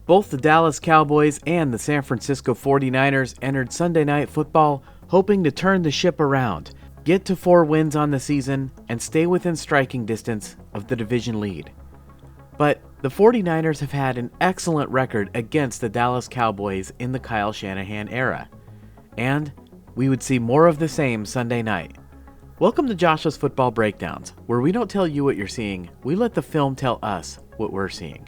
Both the Dallas Cowboys and the San Francisco 49ers entered Sunday Night Football hoping to turn the ship around, get to 4 wins on the season, and stay within striking distance of the division lead. But the 49ers have had an excellent record against the Dallas Cowboys in the Kyle Shanahan era, and we would see more of the same Sunday night. Welcome to Josh's Football Breakdowns, where we don't tell you what you're seeing, we let the film tell us what we're seeing.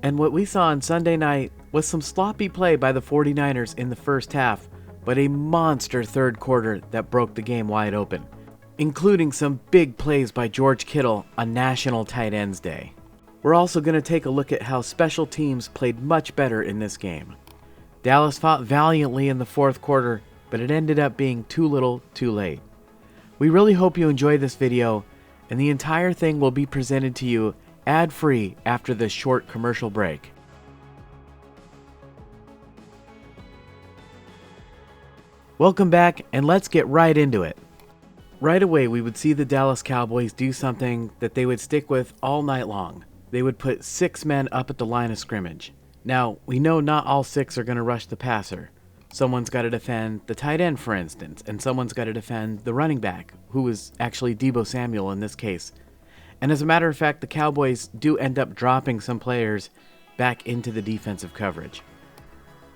And what we saw on Sunday night was some sloppy play by the 49ers in the first half, but a monster third quarter that broke the game wide open, including some big plays by George Kittle on National Tight Ends Day. We're also going to take a look at how special teams played much better in this game. Dallas fought valiantly in the fourth quarter, but it ended up being too little, too late. We really hope you enjoy this video, and the entire thing will be presented to you ad-free after this short commercial break. Welcome back, and let's get right into it. Right away, we would see the Dallas Cowboys do something that they would stick with all night long. They would put 6 men up at the line of scrimmage. Now, we know not all 6 are going to rush the passer. Someone's got to defend the tight end, for instance, and someone's got to defend the running back, who is actually Deebo Samuel in this case. And as a matter of fact, the Cowboys do end up dropping some players back into the defensive coverage.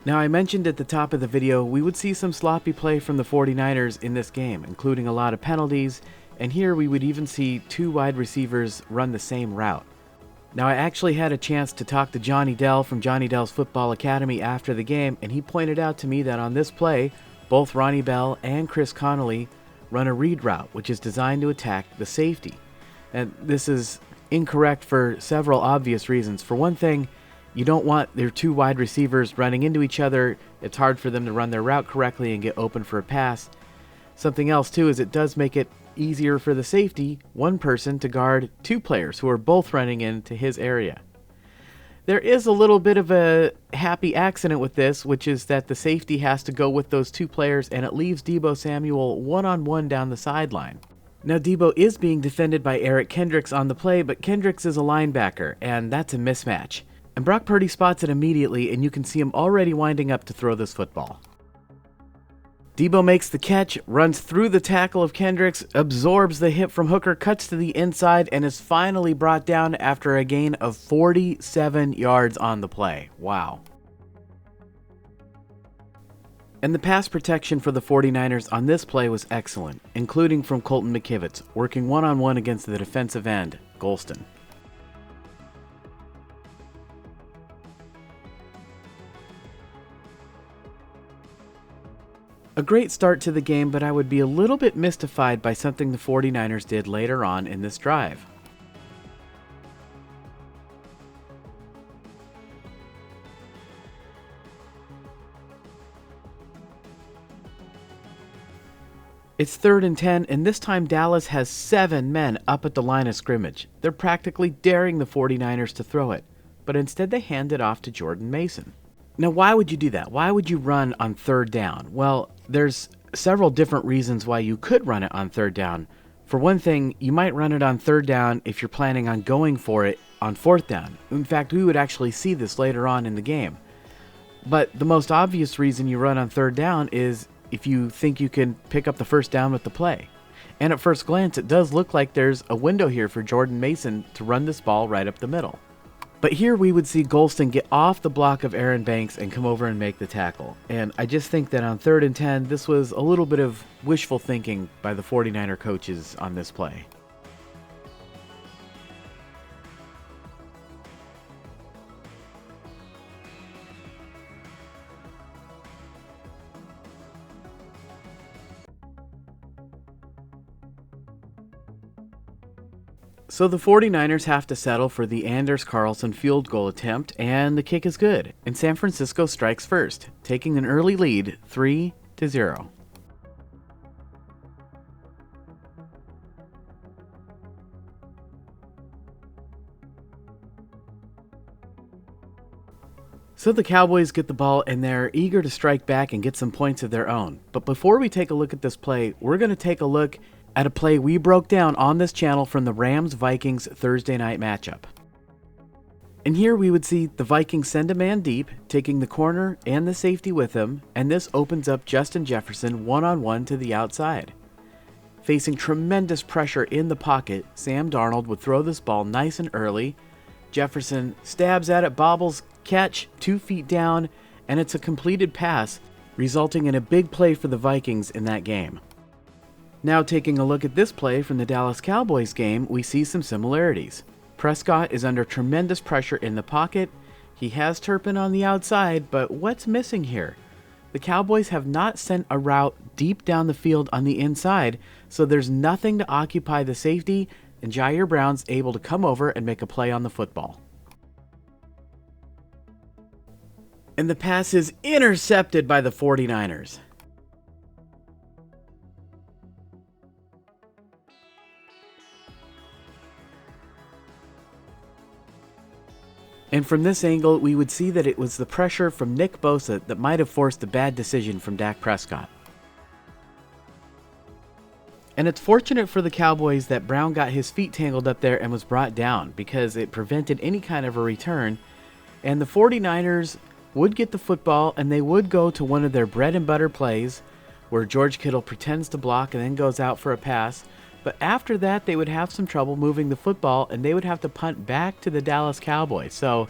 Now, I mentioned at the top of the video, we would see some sloppy play from the 49ers in this game, including a lot of penalties, and here we would even see 2 wide receivers run the same route. Now, I actually had a chance to talk to Johnny Dell from Johnny Dell's Football Academy after the game, and he pointed out to me that on this play, both Ronnie Bell and Chris Connolly run a read route, which is designed to attack the safety. And this is incorrect for several obvious reasons. For one thing, you don't want their 2 wide receivers running into each other. It's hard for them to run their route correctly and get open for a pass. Something else too is it does make it easier for the safety, one person, to guard 2 players who are both running into his area. There is a little bit of a happy accident with this, which is that the safety has to go with those 2 players, and it leaves Deebo Samuel one-on-one down the sideline. Now, Deebo is being defended by Eric Kendricks on the play, but Kendricks is a linebacker, and that's a mismatch. And Brock Purdy spots it immediately, and you can see him already winding up to throw this football. Deebo makes the catch, runs through the tackle of Kendricks, absorbs the hit from Hooker, cuts to the inside, and is finally brought down after a gain of 47 yards on the play. Wow. And the pass protection for the 49ers on this play was excellent, including from Colton McKivitz, working one-on-one against the defensive end, Golston. A great start to the game, but I would be a little bit mystified by something the 49ers did later on in this drive. It's 3rd and 10, and this time Dallas has 7 men up at the line of scrimmage. They're practically daring the 49ers to throw it, but instead they hand it off to Jordan Mason. Now, why would you do that? Why would you run on 3rd down? Well, there's several different reasons why you could run it on 3rd down. For one thing, you might run it on 3rd down if you're planning on going for it on 4th down. In fact, we would actually see this later on in the game. But the most obvious reason you run on 3rd down is if you think you can pick up the 1st down with the play. And at first glance, it does look like there's a window here for Jordan Mason to run this ball right up the middle. But here we would see Golston get off the block of Aaron Banks and come over and make the tackle. And I just think that on 3rd and 10, this was a little bit of wishful thinking by the 49er coaches on this play. So the 49ers have to settle for the Anders Carlson field goal attempt, and the kick is good, and San Francisco strikes first, taking an early lead, 3-0. So the Cowboys get the ball, and they're eager to strike back and get some points of their own. But before we take a look at this play, we're going to take a look at a play we broke down on this channel from the Rams-Vikings Thursday night matchup. And here we would see the Vikings send a man deep, taking the corner and the safety with him, and this opens up Justin Jefferson one-on-one to the outside. Facing tremendous pressure in the pocket, Sam Darnold would throw this ball nice and early. Jefferson stabs at it, bobbles, catch, 2 feet down, and it's a completed pass, resulting in a big play for the Vikings in that game. Now taking a look at this play from the Dallas Cowboys game, we see some similarities. Prescott is under tremendous pressure in the pocket. He has Turpin on the outside, but what's missing here? The Cowboys have not sent a route deep down the field on the inside, so there's nothing to occupy the safety, and Jair Brown's able to come over and make a play on the football. And the pass is intercepted by the 49ers. And from this angle, we would see that it was the pressure from Nick Bosa that might have forced a bad decision from Dak Prescott. And it's fortunate for the Cowboys that Brown got his feet tangled up there and was brought down, because it prevented any kind of a return. And the 49ers would get the football, and they would go to one of their bread and butter plays where George Kittle pretends to block and then goes out for a pass. But after that, they would have some trouble moving the football, and they would have to punt back to the Dallas Cowboys. So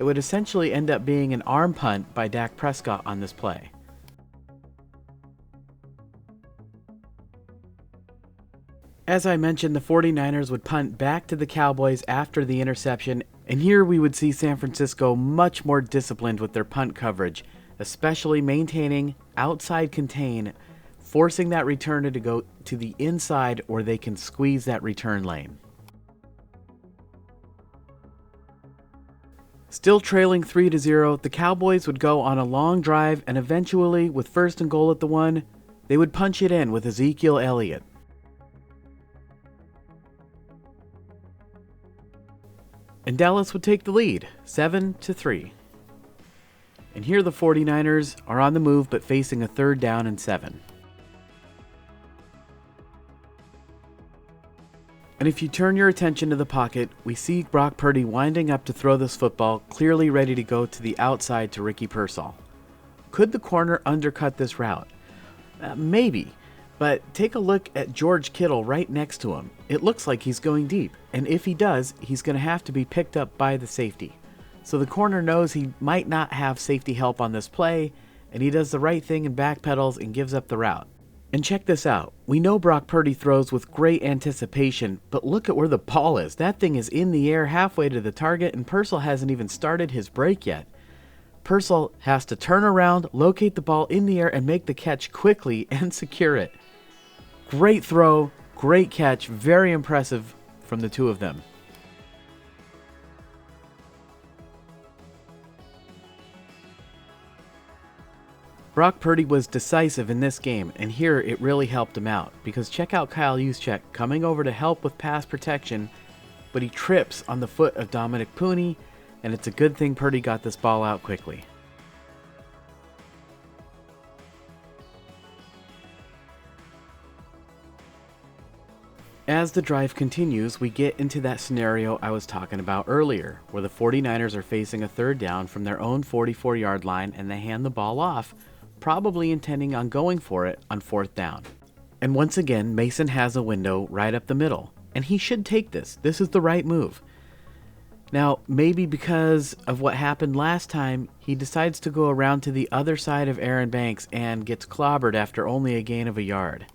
it would essentially end up being an arm punt by Dak Prescott on this play. As I mentioned, the 49ers would punt back to the Cowboys after the interception, and here we would see San Francisco much more disciplined with their punt coverage, especially maintaining outside contain, forcing that returner to go to the inside where they can squeeze that return lane. Still trailing 3-0, the Cowboys would go on a long drive, and eventually, with 1st and goal at the 1, they would punch it in with Ezekiel Elliott. And Dallas would take the lead, 7-3. And here the 49ers are on the move but facing a 3rd down and 7. And if you turn your attention to the pocket, we see Brock Purdy winding up to throw this football, clearly ready to go to the outside to Ricky Pearsall. Could the corner undercut this route? Maybe, but take a look at George Kittle right next to him. It looks like he's going deep, and if he does, he's going to have to be picked up by the safety. So the corner knows he might not have safety help on this play, and he does the right thing and backpedals and gives up the route. And check this out. We know Brock Purdy throws with great anticipation, but look at where the ball is. That thing is in the air halfway to the target, and Pearsall hasn't even started his break yet. Pearsall has to turn around, locate the ball in the air, and make the catch quickly and secure it. Great throw, great catch, very impressive from the two of them. Brock Purdy was decisive in this game, and here it really helped him out, because check out Kyle Juszczyk coming over to help with pass protection, but he trips on the foot of Dominic Pooney, and it's a good thing Purdy got this ball out quickly. As the drive continues, we get into that scenario I was talking about earlier, where the 49ers are facing a 3rd down from their own 44-yard line, and they hand the ball off, probably intending on going for it on 4th down. And once again, Mason has a window right up the middle, and he should take this. This is the right move. Now, maybe because of what happened last time, he decides to go around to the other side of Aaron Banks and gets clobbered after only a gain of a yard.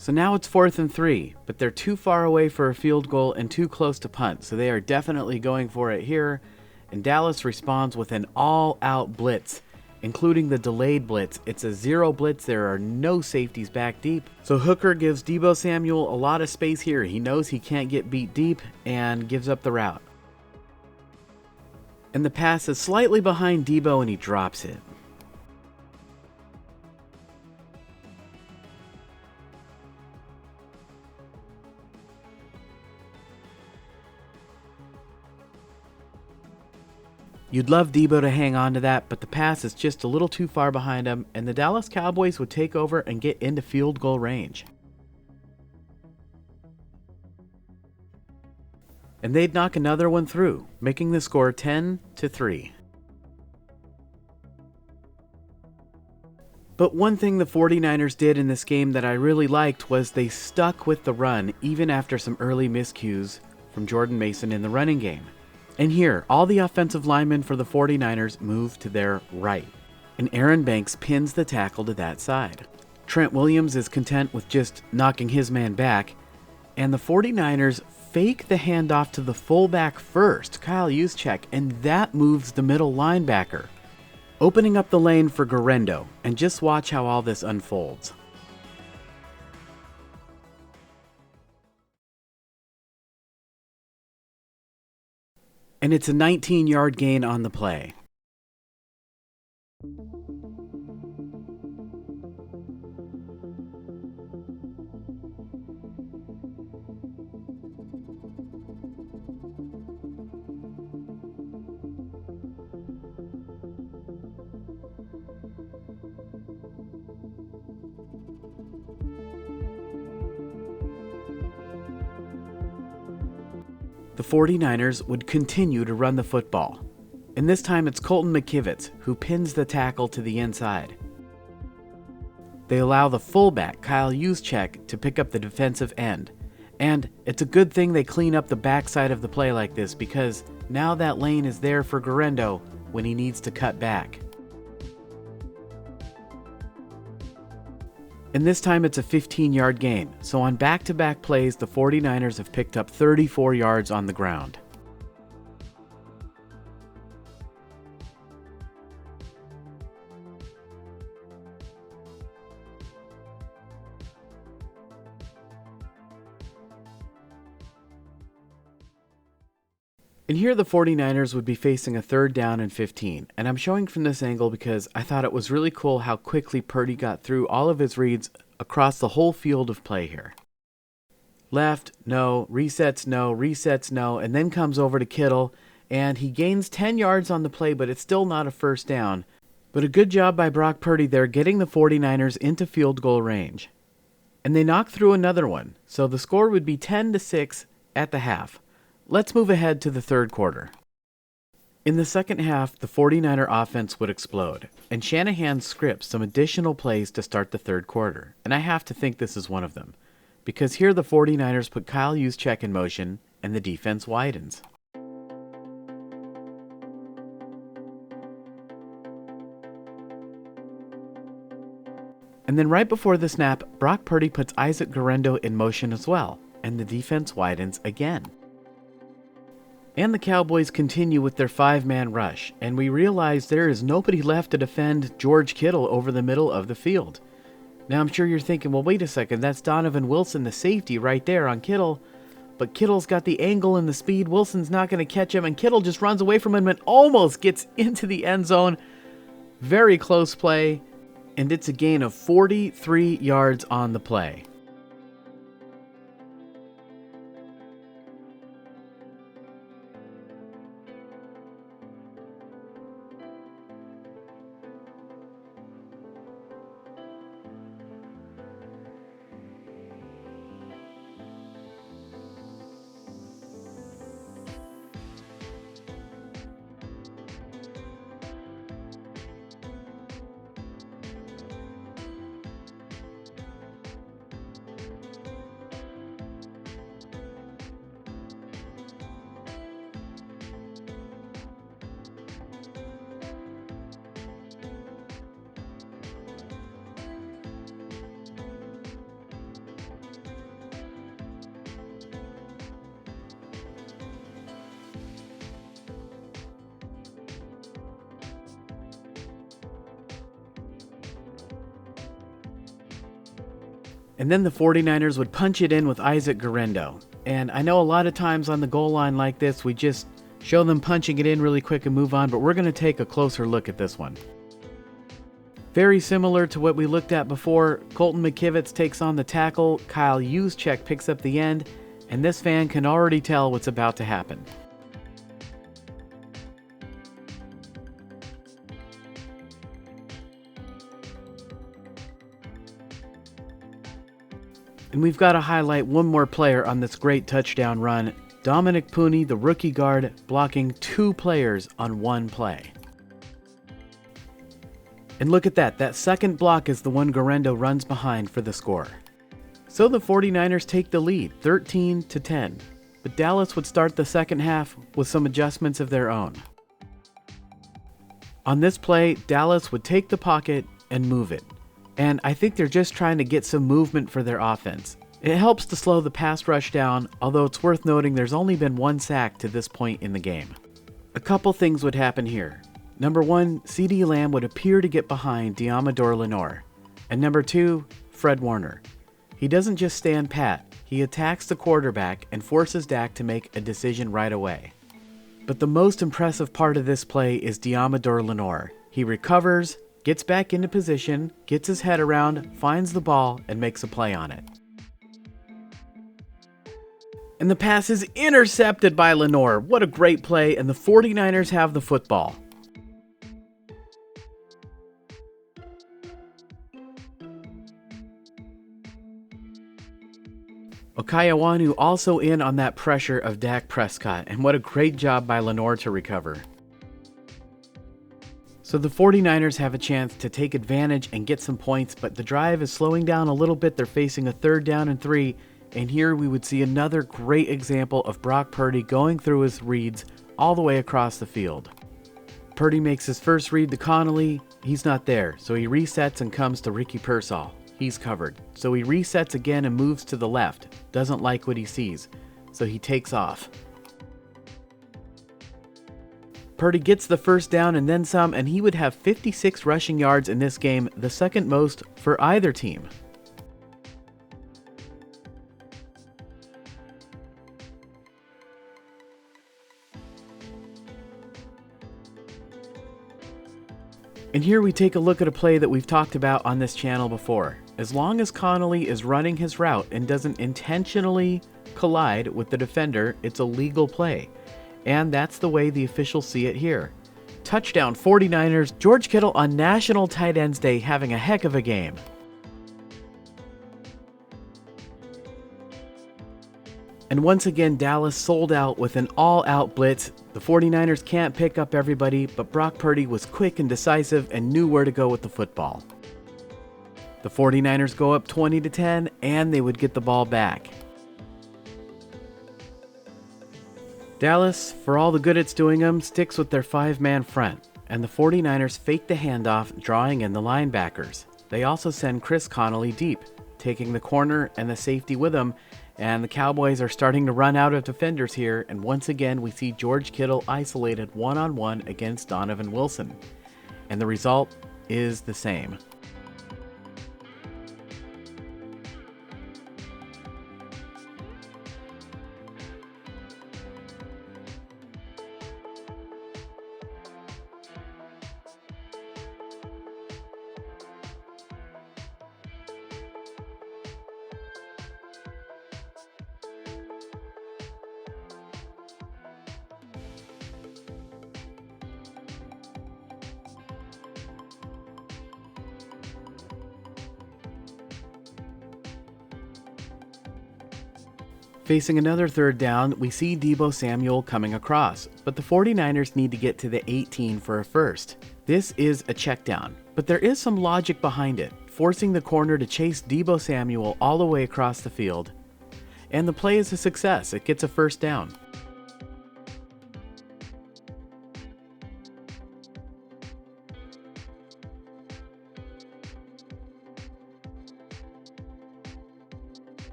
So now it's 4th and 3, but they're too far away for a field goal and too close to punt, so they are definitely going for it here, and Dallas responds with an all-out blitz, including the delayed blitz. It's a 0 blitz, there are no safeties back deep, so Hooker gives Deebo Samuel a lot of space here. He knows he can't get beat deep and gives up the route. And the pass is slightly behind Deebo and he drops it. You'd love Debo to hang on to that, but the pass is just a little too far behind him, and the Dallas Cowboys would take over and get into field goal range. And they'd knock another one through, making the score 10-3. But one thing the 49ers did in this game that I really liked was they stuck with the run even after some early miscues from Jordan Mason in the running game. And here, all the offensive linemen for the 49ers move to their right, and Aaron Banks pins the tackle to that side. Trent Williams is content with just knocking his man back, and the 49ers fake the handoff to the fullback first, Kyle Juszczyk, and that moves the middle linebacker, opening up the lane for Guerendo, and just watch how all this unfolds. And it's a 19-yard gain on the play. The 49ers would continue to run the football, and this time it's Colton McKivitz who pins the tackle to the inside. They allow the fullback, Kyle Juszczyk, to pick up the defensive end, and it's a good thing they clean up the backside of the play like this because now that lane is there for Guerendo when he needs to cut back. And this time it's a 15-yard gain, so on back-to-back plays, the 49ers have picked up 34 yards on the ground. And here the 49ers would be facing a 3rd down and 15, and I'm showing from this angle because I thought it was really cool how quickly Purdy got through all of his reads across the whole field of play here. Left, no, resets, no, and then comes over to Kittle, and he gains 10 yards on the play, but it's still not a first down. But a good job by Brock Purdy there getting the 49ers into field goal range. And they knock through another one, so the score would be 10-6 at the half. Let's move ahead to the third quarter. In the second half, the 49er offense would explode, and Shanahan scripts some additional plays to start the third quarter, and I have to think this is one of them, because here the 49ers put Kyle Juszczyk in motion, and the defense widens. And then right before the snap, Brock Purdy puts Isaac Guerendo in motion as well, and the defense widens again. And the Cowboys continue with their 5-man rush, and we realize there is nobody left to defend George Kittle over the middle of the field. Now I'm sure you're thinking, well, wait a second, that's Donovan Wilson, the safety, right there on Kittle. But Kittle's got the angle and the speed, Wilson's not going to catch him, and Kittle just runs away from him and almost gets into the end zone. Very close play, and it's a gain of 43 yards on the play. And then the 49ers would punch it in with Isaac Guerendo. And I know a lot of times on the goal line like this, we just show them punching it in really quick and move on, but we're going to take a closer look at this one. Very similar to what we looked at before, Colton McKivitz takes on the tackle, Kyle Juszczyk picks up the end, and this fan can already tell what's about to happen. And we've got to highlight one more player on this great touchdown run. Dominic Pooney, the rookie guard, blocking 2 players on 1 play. And look at that. That second block is the one Guerrero runs behind for the score. So the 49ers take the lead, 13-10. But Dallas would start the second half with some adjustments of their own. On this play, Dallas would take the pocket and move it. And I think they're just trying to get some movement for their offense. It helps to slow the pass rush down, although it's worth noting there's only been 1 sack to this point in the game. A couple things would happen here. Number 1, CeeDee Lamb would appear to get behind Deommodore Lenoir. And number 2, Fred Warner. He doesn't just stand pat, he attacks the quarterback and forces Dak to make a decision right away. But the most impressive part of this play is Deommodore Lenoir. He recovers, gets back into position, gets his head around, finds the ball, and makes a play on it. And the pass is intercepted by Lenoir. What a great play, and the 49ers have the football. Okayawanu also in on that pressure of Dak Prescott, and what a great job by Lenoir to recover. So the 49ers have a chance to take advantage and get some points, but the drive is slowing down a little bit. They're facing a 3rd down and 3, and here we would see another great example of Brock Purdy going through his reads all the way across the field. Purdy makes his first read to Connolly. He's not there, so he resets and comes to Ricky Pearsall. He's covered. So he resets again and moves to the left. Doesn't like what he sees, so he takes off. Purdy gets the first down and then some, and he would have 56 rushing yards in this game, the second most for either team. And here we take a look at a play that we've talked about on this channel before. As long as Connolly is running his route and doesn't intentionally collide with the defender, it's a legal play. And that's the way the officials see it here. Touchdown 49ers, George Kittle on National Tight Ends Day having a heck of a game. And once again, Dallas sold out with an all-out blitz. The 49ers can't pick up everybody, but Brock Purdy was quick and decisive and knew where to go with the football. The 49ers go up 20-10, and they would get the ball back. Dallas, for all the good it's doing them, sticks with their 5-man front, and the 49ers fake the handoff, drawing in the linebackers. They also send Chris Connolly deep, taking the corner and the safety with him, and the Cowboys are starting to run out of defenders here, and once again we see George Kittle isolated one-on-one against Donovan Wilson. And the result is the same. Facing another 3rd down, we see Deebo Samuel coming across, but the 49ers need to get to the 18 for a first. This is a check down, but there is some logic behind it, forcing the corner to chase Deebo Samuel all the way across the field. And the play is a success, it gets a first down.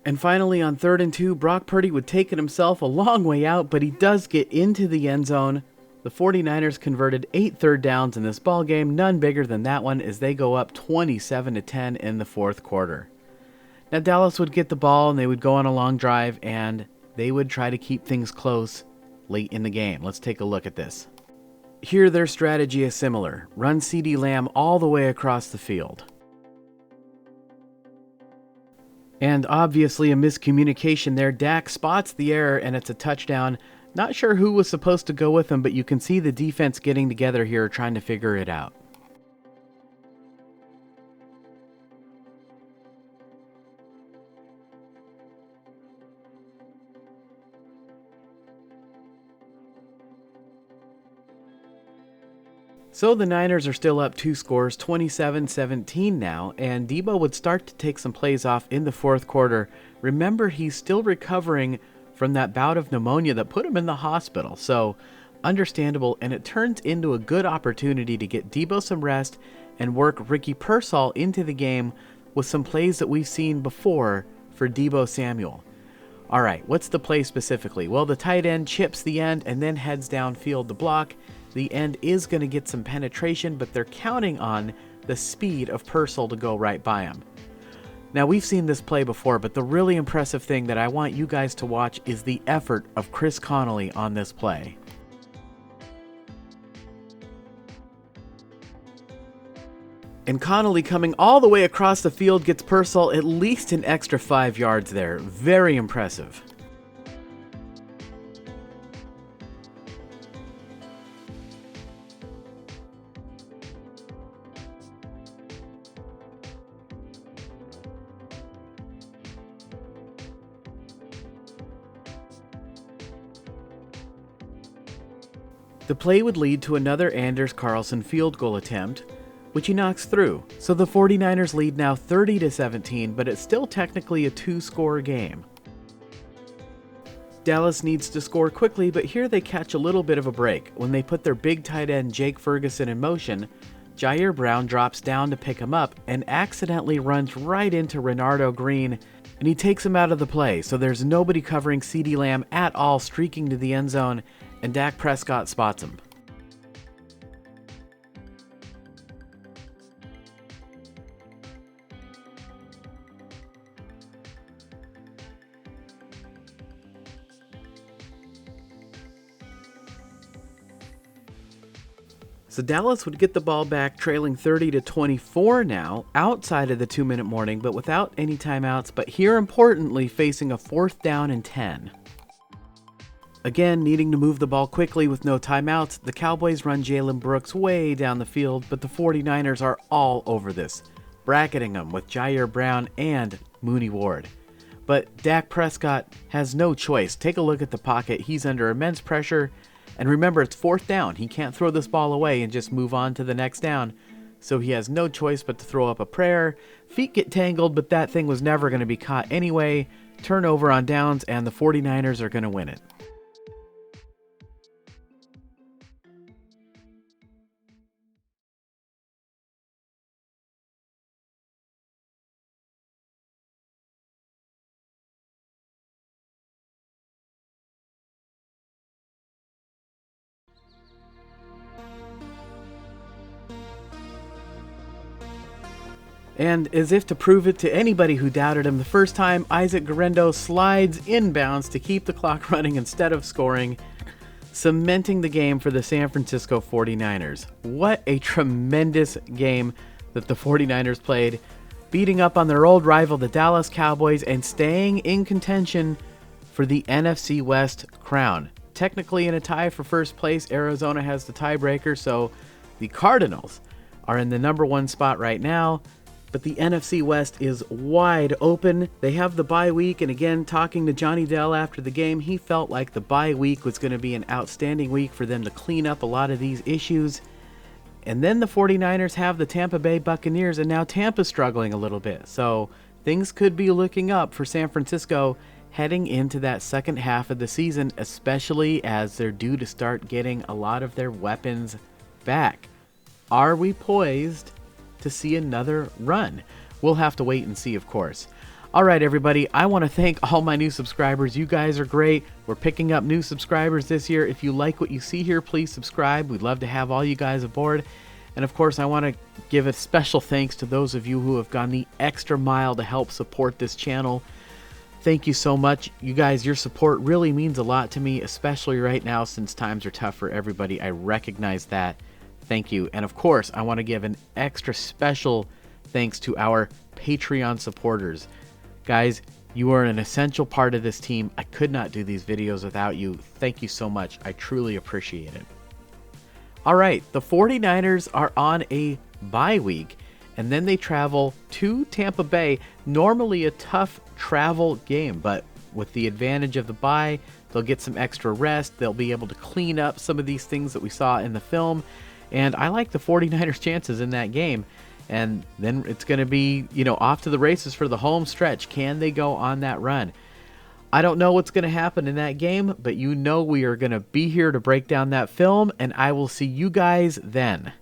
And finally, on 3rd and 2, Brock Purdy would take it himself a long way out, but he does get into the end zone. The 49ers converted 8 third downs in this ballgame, none bigger than that one, as they go up 27-10 in the 4th quarter. Now Dallas would get the ball and they would go on a long drive and they would try to keep things close late in the game. Let's take a look at this. Here their strategy is similar. Run CeeDee Lamb all the way across the field. And obviously a miscommunication there. Dak spots the error and it's a touchdown. Not sure who was supposed to go with him, but you can see the defense getting together here trying to figure it out. So the Niners are still up 2 scores, 27-17 now, and Debo would start to take some plays off in the fourth quarter. Remember, he's still recovering from that bout of pneumonia that put him in the hospital, so understandable, and it turns into a good opportunity to get Debo some rest and work Ricky Pearsall into the game with some plays that we've seen before for Debo Samuel. All right, what's the play specifically? Well, the tight end chips the end and then heads downfield to block. The end is going to get some penetration, but they're counting on the speed of Pearsall to go right by him. Now, we've seen this play before, but the really impressive thing that I want you guys to watch is the effort of Chris Connolly on this play. And Connolly coming all the way across the field gets Pearsall at least an extra 5 yards there. Very impressive. The play would lead to another Anders Carlson field goal attempt, which he knocks through. So the 49ers lead now 30-17, but it's still technically a 2-score game. Dallas needs to score quickly, but here they catch a little bit of a break. When they put their big tight end Jake Ferguson in motion, Jair Brown drops down to pick him up and accidentally runs right into Renardo Green, and he takes him out of the play, so there's nobody covering CeeDee Lamb at all streaking to the end zone, and Dak Prescott spots him. So Dallas would get the ball back trailing 30-24 now, outside of the 2-minute warning, but without any timeouts, but here importantly facing a 4th down and 10. Again, needing to move the ball quickly with no timeouts, the Cowboys run Jalen Brooks way down the field, but the 49ers are all over this, bracketing them with Jair Brown and Mooney Ward. But Dak Prescott has no choice. Take a look at the pocket. He's under immense pressure. And remember, it's 4th down. He can't throw this ball away and just move on to the next down. So he has no choice but to throw up a prayer. Feet get tangled, but that thing was never going to be caught anyway. Turnover on downs, and the 49ers are going to win it. And as if to prove it to anybody who doubted him the first time, Isaac Guerrero slides inbounds to keep the clock running instead of scoring, cementing the game for the San Francisco 49ers. What a tremendous game that the 49ers played, beating up on their old rival, the Dallas Cowboys, and staying in contention for the NFC West crown. Technically in a tie for first place, Arizona has the tiebreaker, so the Cardinals are in the number 1 spot right now. But the NFC West is wide open. They have the bye week, and again, talking to Johnny Dell after the game, he felt like the bye week was going to be an outstanding week for them to clean up a lot of these issues. And then the 49ers have the Tampa Bay Buccaneers, and now Tampa's struggling a little bit. So things could be looking up for San Francisco heading into that second half of the season, especially as they're due to start getting a lot of their weapons back. Are we poised to see another run? We'll have to wait and see, of course. All right, everybody, I want to thank all my new subscribers. You guys are great. We're picking up new subscribers this year. If you like what you see here, please subscribe. We'd love to have all you guys aboard. And of course, I want to give a special thanks to those of you who have gone the extra mile to help support this channel. Thank you so much. You guys, your support really means a lot to me, especially right now since times are tough for everybody. I recognize that. Thank you. And of course, I want to give an extra special thanks to our Patreon supporters. Guys, you are an essential part of this team. I could not do these videos without you. Thank you so much. I truly appreciate it. All right, the 49ers are on a bye week, and then they travel to Tampa Bay. Normally a tough travel game, but with the advantage of the bye, they'll get some extra rest. They'll be able to clean up some of these things that we saw in the film, and I like the 49ers' chances in that game. And then it's going to be, off to the races for the home stretch. Can they go on that run? I don't know what's going to happen in that game, but we are going to be here to break down that film, and I will see you guys then.